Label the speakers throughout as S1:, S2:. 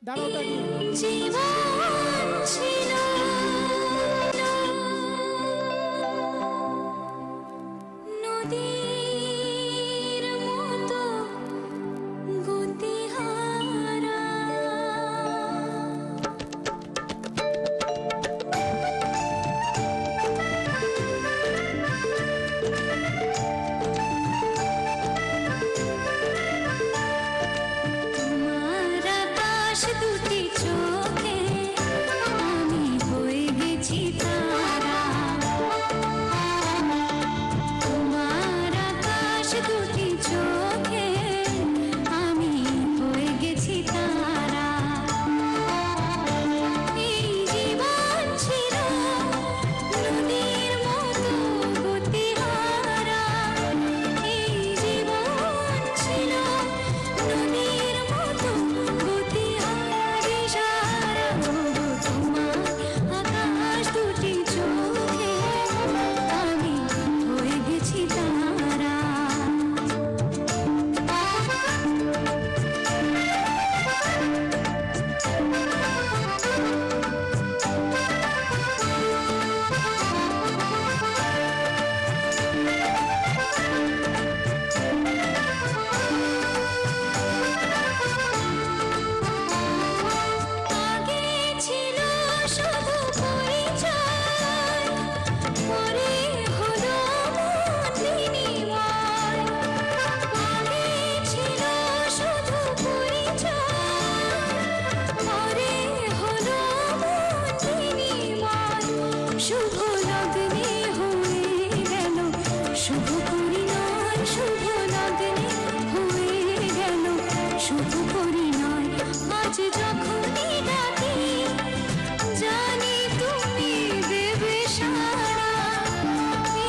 S1: দাঁড়াও দাঁড়িয়ে
S2: জীবন ছিল নদীর মতো গতিহারা, তোমার আকাশ দুটি চোখে আমি হয়ে গেছি তারা, তোমার আকাশ দুটি চোখে আমি হয়ে গেছি তারা। এই জীবন ছিল নদীর মতো গতিহারা, এই জীবন ছিল নদীর মতো গতিহারা সারা। তোমার আকাশ দুটি চোখে আমি হয়ে গেছি তারা। আগে ছিল শুধু পরিচয়, পরে হলো মন বিনিময়। আগে ছিল শুধু পরিচয়, পরে হলো মন বিনিময়। শুভ লগ্নে হয়ে গেল শুভ পরিণয়, শুভ লগ্নে হয়ে গেল শুভ পরিণয়। আজ যখনই ডাকি জানি তুমি দেবে সাড়া।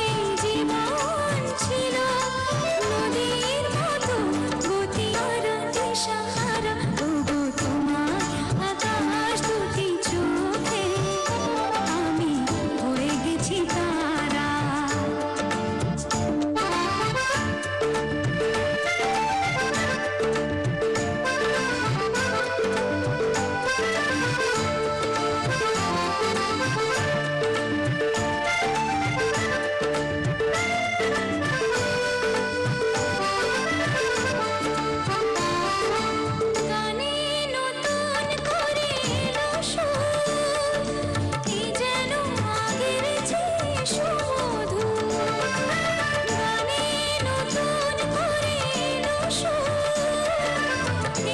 S2: এই জীবন ছিল নদীর মতো গতিহারা দিশাহারা। ওগো তোমার আকাশ দুটি চোখে আমি হয়ে গেছি তারা। গানে নতুন করে এলো সুর, এই যেন আগের চেয়ে সুমধুর। গানে নতুন করে এলো সুর,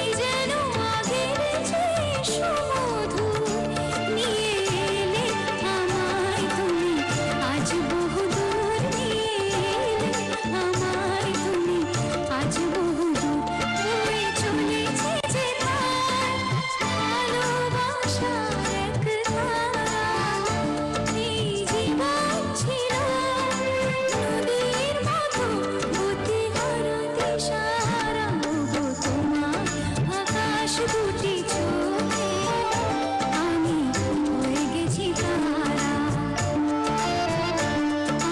S2: এই যেন আগের চেয়ে সুমধুর। নিয়ে এলে আমায় তুমি আজ বহুদূর, নিয়ে এলে আমায় তুমি আজ বহুদূর। বয়ে চলেছে যে তার ভালোবাসার এক ধারা। এই জীবন ছিল নদীর মতো গতিহারা দিশাহারা। ওগো তোমার আকাশ দুটি চোখে আমি হয়ে গেছি তারা,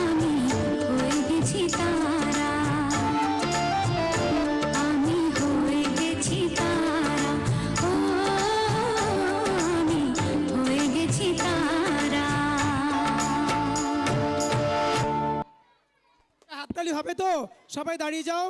S2: আমি হয়ে গেছি তারা, আমি হয়ে গেছি তারা। ও আমি হয়ে গেছি তারা।
S1: হাততালি হবে তো? সবাই দাঁড়িয়ে যাও।